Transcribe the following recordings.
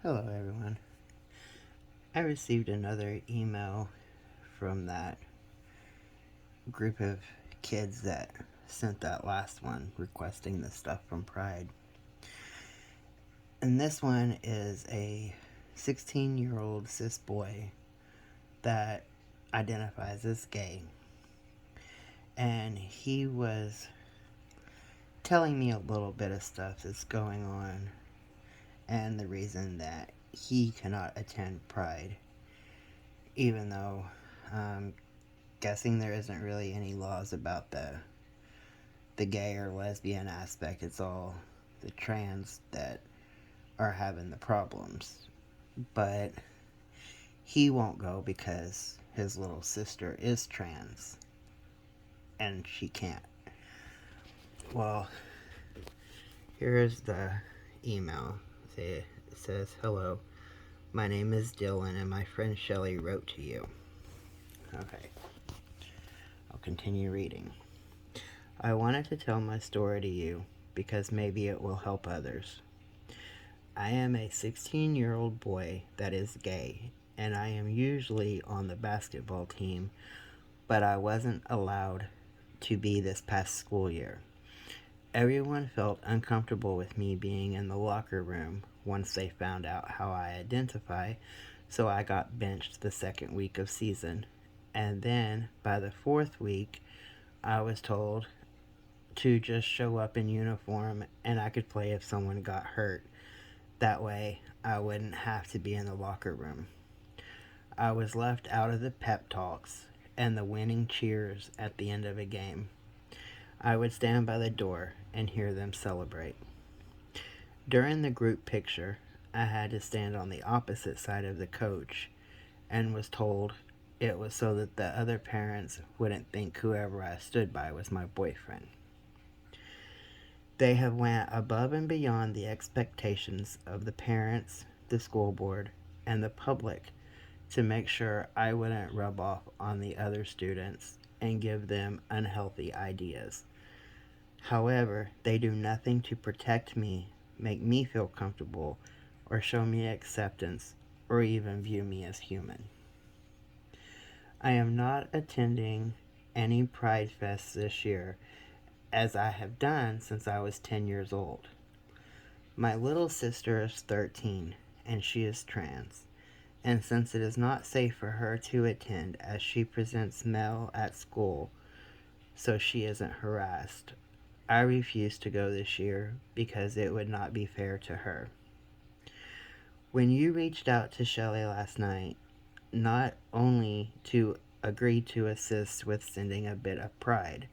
Hello, everyone. I received another email from that group of kids that sent that last one requesting the stuff from Pride. And this one is a 16-year-old cis boy that identifies as gay. And he was telling me a little bit of stuff that's going on and the reason that he cannot attend Pride, even though I'm guessing there isn't really any laws about the gay or lesbian aspect. It's all the trans that are having the problems. But he won't go because his little sister is trans and she can't. Well, here is the email. It says, "Hello, my name is Dylan and my friend Shelly wrote to you." Okay, I'll continue reading. "I wanted to tell my story to you because maybe it will help others. I am a 16-year-old boy that is gay, and I am usually on the basketball team, but I wasn't allowed to be this past school year. Everyone felt uncomfortable with me being in the locker room once they found out how I identify, so I got benched the second week of season. And then, by the fourth week, I was told to just show up in uniform and I could play if someone got hurt. That way, I wouldn't have to be in the locker room. I was left out of the pep talks and the winning cheers at the end of a game. I would stand by the door and hear them celebrate. During the group picture, I had to stand on the opposite side of the coach and was told it was so that the other parents wouldn't think whoever I stood by was my boyfriend. They have went above and beyond the expectations of the parents, the school board, and the public to make sure I wouldn't rub off on the other students and give them unhealthy ideas. However, they do nothing to protect me, make me feel comfortable, or show me acceptance, or even view me as human. I am not attending any Pride Fest this year, as I have done since I was 10 years old. My little sister is 13, and she is trans, and since it is not safe for her to attend as she presents male at school, so she isn't harassed, I refuse to go this year because it would not be fair to her. When you reached out to Shelly last night, not only to agree to assist with sending a bit of pride,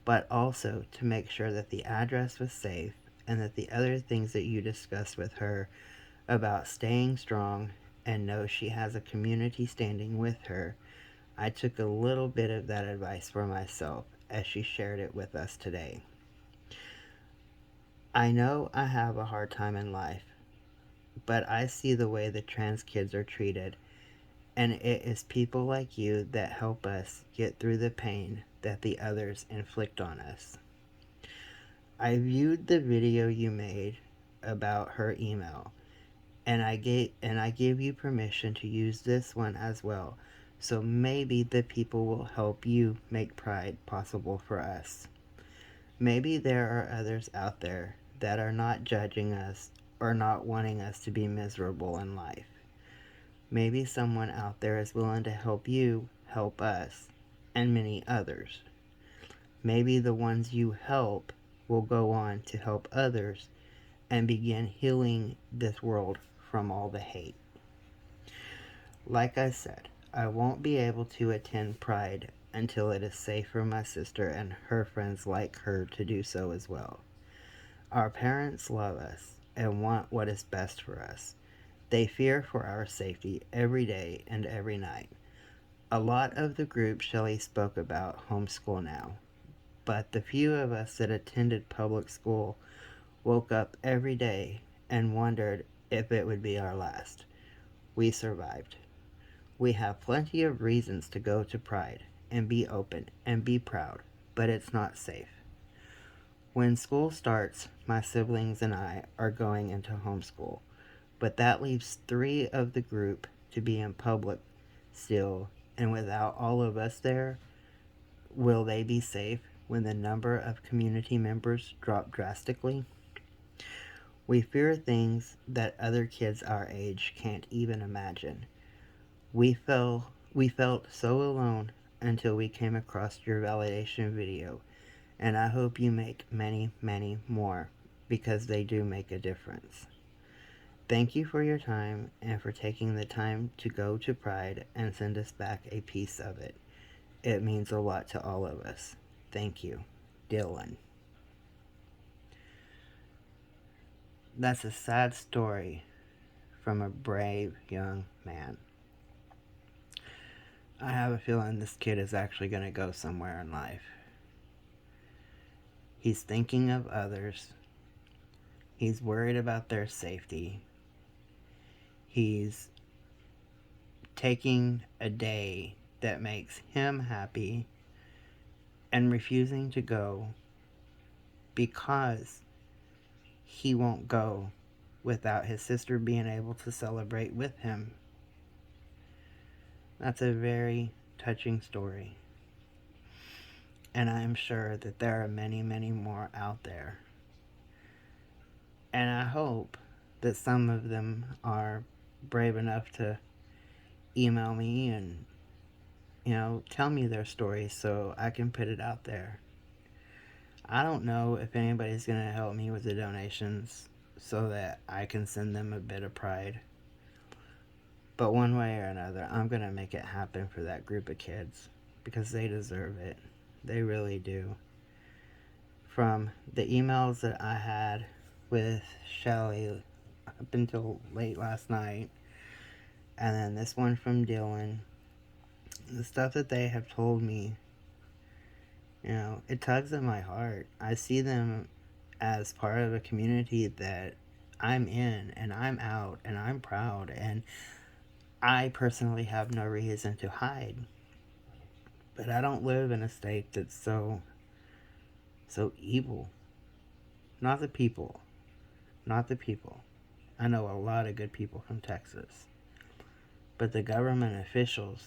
but also to make sure that the address was safe and that the other things that you discussed with her about staying strong and know she has a community standing with her, I took a little bit of that advice for myself as she shared it with us today. I know I have a hard time in life, but I see the way the trans kids are treated, and it is people like you that help us get through the pain that the others inflict on us. I viewed the video you made about her email, and I gave you permission to use this one as well. So maybe the people will help you make Pride possible for us. Maybe there are others out there that are not judging us or not wanting us to be miserable in life. Maybe someone out there is willing to help you help us and many others. Maybe the ones you help will go on to help others and begin healing this world from all the hate. Like I said, I won't be able to attend Pride until it is safe for my sister and her friends like her to do so as well. Our parents love us and want what is best for us. They fear for our safety every day and every night. A lot of the group Shelley spoke about homeschool now, but the few of us that attended public school woke up every day and wondered if it would be our last. We survived. We have plenty of reasons to go to Pride and be open and be proud, but it's not safe. When school starts, my siblings and I are going into homeschool. But that leaves 3 of the group to be in public still, and without all of us there, will they be safe when the number of community members drop drastically? We fear things that other kids our age can't even imagine. We felt so alone until we came across your validation video, and I hope you make many, many more, because they do make a difference. Thank you for your time and for taking the time to go to Pride and send us back a piece of it. It means a lot to all of us. Thank you. Dylan. That's a sad story from a brave young man. I have a feeling this kid is actually going to go somewhere in life. He's thinking of others. He's worried about their safety. He's taking a day that makes him happy and refusing to go because he won't go without his sister being able to celebrate with him. That's a very touching story. And I am sure that there are many, many more out there. And I hope that some of them are brave enough to email me and, tell me their stories so I can put it out there. I don't know if anybody's going to help me with the donations so that I can send them a bit of pride. But one way or another, I'm going to make it happen for that group of kids because they deserve it. They really do. From the emails that I had with Shelly up until late last night, and then this one from Dylan, the stuff that they have told me, it tugs at my heart. I see them as part of a community that I'm in, and I'm out, and I'm proud, and I personally have no reason to hide. But I don't live in a state that's so evil. Not the people. Not the people. I know a lot of good people from Texas. But the government officials,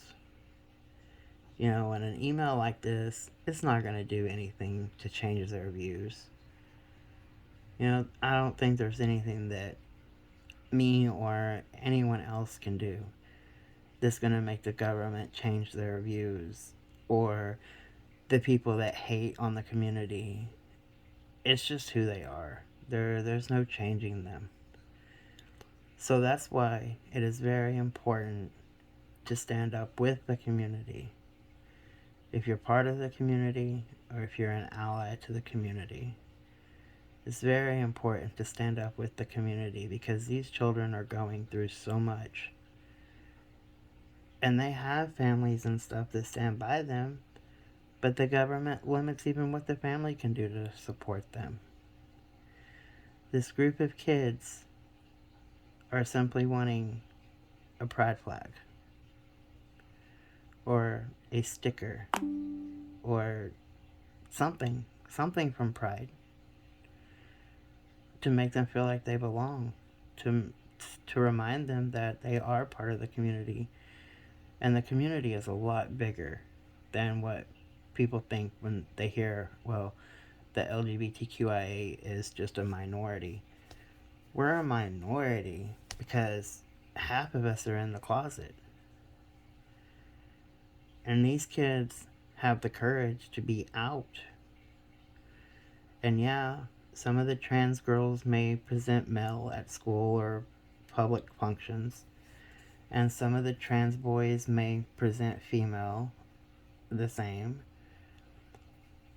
in an email like this, it's not going to do anything to change their views. I don't think there's anything that me or anyone else can do that's going to make the government change their views or the people that hate on the community. It's just who they are. There's no changing them. So that's why it is very important to stand up with the community. If you're part of the community or if you're an ally to the community, it's very important to stand up with the community because these children are going through so much. And they have families and stuff that stand by them, but the government limits even what the family can do to support them. This group of kids are simply wanting a pride flag or a sticker or something from Pride to make them feel like they belong, to remind them that they are part of the community. And the community is a lot bigger than what people think when they hear, well, the LGBTQIA is just a minority. We're a minority because half of us are in the closet. And these kids have the courage to be out. And yeah, some of the trans girls may present male at school or public functions. And some of the trans boys may present female the same.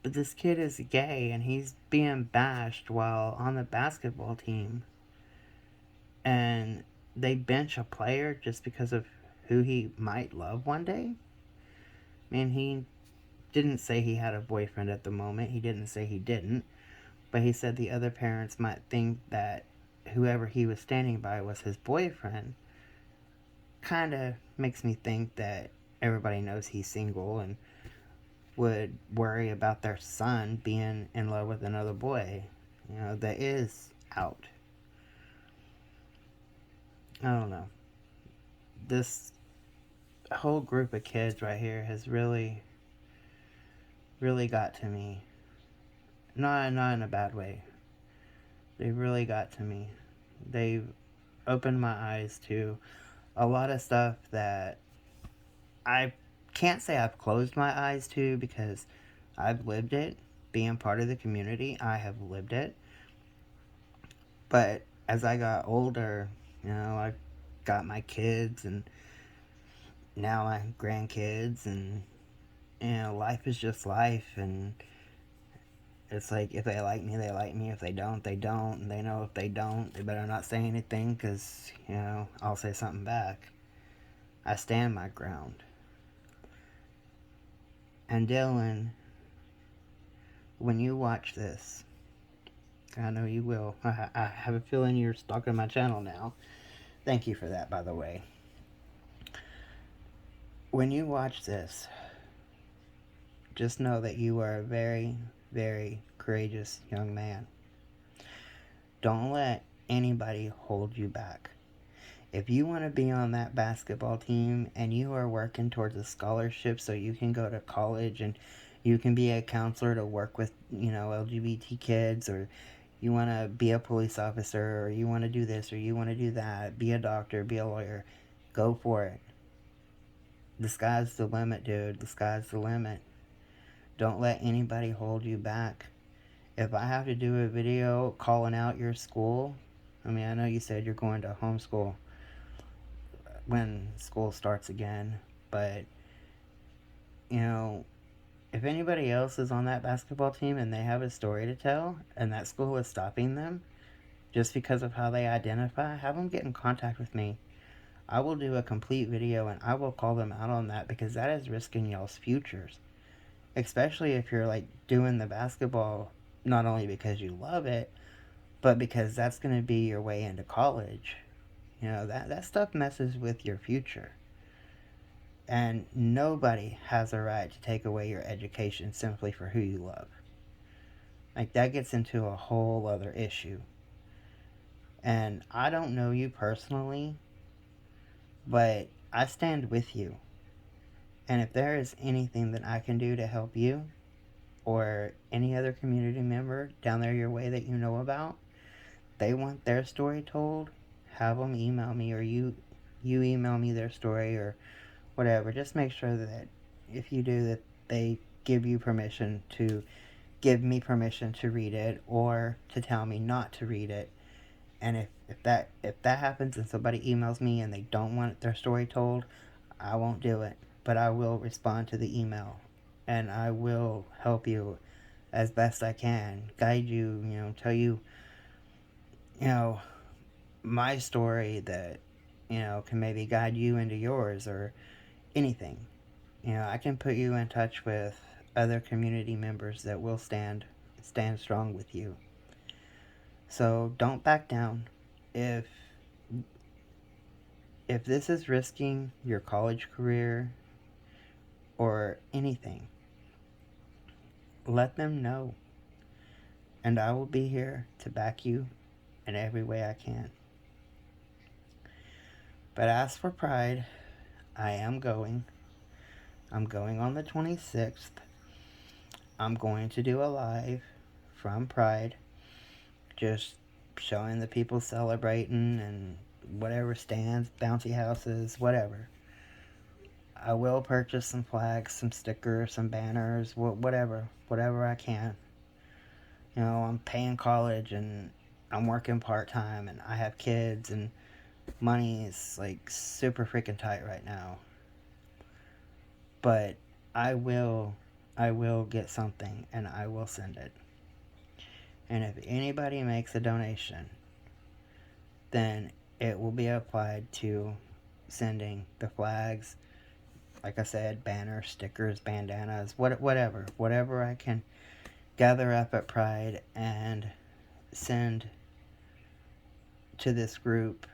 But this kid is gay and he's being bashed while on the basketball team. And they bench a player just because of who he might love one day. I mean, he didn't say he had a boyfriend at the moment. He didn't say he didn't. But he said the other parents might think that whoever he was standing by was his boyfriend. Kind of makes me think that everybody knows he's single and would worry about their son being in love with another boy, that is out. I don't know. This whole group of kids right here has really, really got to me. Not in a bad way. They really got to me. They've opened my eyes to a lot of stuff that I can't say I've closed my eyes to, because I've lived it. Being part of the community, I have lived it. But as I got older, I got my kids and now my grandkids, and life is just life, and it's like, if they like me, they like me. If they don't, they don't. And they know if they don't, they better not say anything, because, I'll say something back. I stand my ground. And Dylan, when you watch this, I know you will. I have a feeling you're stalking my channel now. Thank you for that, by the way. When you watch this, just know that you are a very, very courageous young man. Don't let anybody hold you back. If you want to be on that basketball team and you are working towards a scholarship so you can go to college and you can be a counselor to work with, LGBT kids, or you want to be a police officer, or you want to do this, or you want to do that, be a doctor, be a lawyer, go for it. The sky's the limit, dude. The sky's the limit. Don't let anybody hold you back. If I have to do a video calling out your school, I know you said you're going to homeschool when school starts again, but if anybody else is on that basketball team and they have a story to tell and that school is stopping them just because of how they identify, have them get in contact with me. I will do a complete video and I will call them out on that, because that is risking y'all's futures, especially if you're like doing the basketball not only because you love it, but because that's going to be your way into college. That stuff messes with your future. And nobody has a right to take away your education simply for who you love. Like, that gets into a whole other issue. And I don't know you personally, but I stand with you. And if there is anything that I can do to help you, or any other community member down there your way that you know about, they want their story told, have them email me, or you email me their story, or whatever. Just make sure that if you do that, they give you permission to give me permission to read it, or to tell me not to read it. And if that happens and somebody emails me and they don't want their story told, I won't do it. But I will respond to the email, and I will help you as best I can, guide you, tell you, my story that, can maybe guide you into yours, or anything. I can put you in touch with other community members that will stand strong with you. So don't back down. If this is risking your college career or anything, let them know. And I will be here to back you in every way I can. But as for Pride, I am going. I'm going on the 26th. I'm going to do a live from Pride, just showing the people celebrating and whatever stands, bouncy houses, whatever. I will purchase some flags, some stickers, some banners, whatever I can. I'm paying college and I'm working part-time and I have kids and money is like super freaking tight right now. But I will get something and I will send it. And if anybody makes a donation, then it will be applied to sending the flags, like I said, banners, stickers, bandanas, whatever I can gather up at Pride and send to this group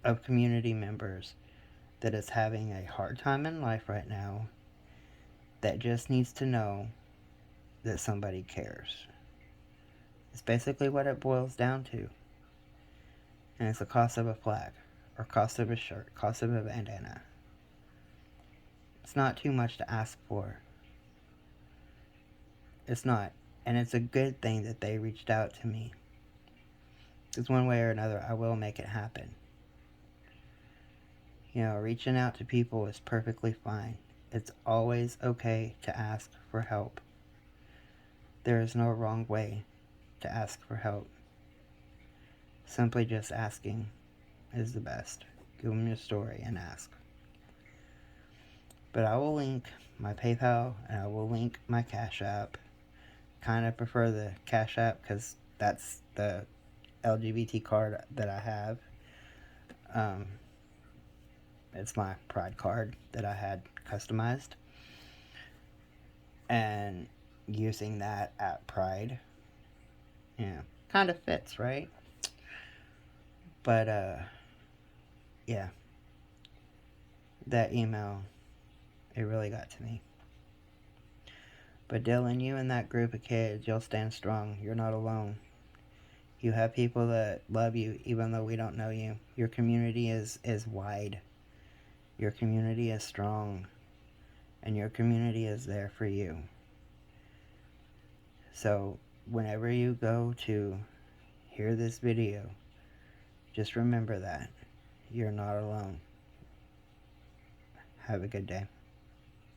of community members that is having a hard time in life right now, that just needs to know that somebody cares. It's basically what it boils down to. and it's the cost of a flag, or cost of a shirt, cost of a bandana. It's not too much to ask for. It's not. And it's a good thing that they reached out to me. Because one way or another, I will make it happen. You know, reaching out to people is perfectly fine. It's always okay to ask for help. There is no wrong way to ask for help. Simply just asking is the best. Give them your story and ask. But I will link my PayPal and I will link my Cash App. Kind of prefer the Cash App because that's the LGBT card that I have. It's my Pride card that I had customized. And using that at Pride, kind of fits, right? But, yeah. That email, it really got to me. But Dylan, you and that group of kids, you'll stand strong. You're not alone. You have people that love you even though we don't know you. Your community is wide. Your community is strong. And your community is there for you. So, whenever you go to hear this video, just remember that. You're not alone. Have a good day.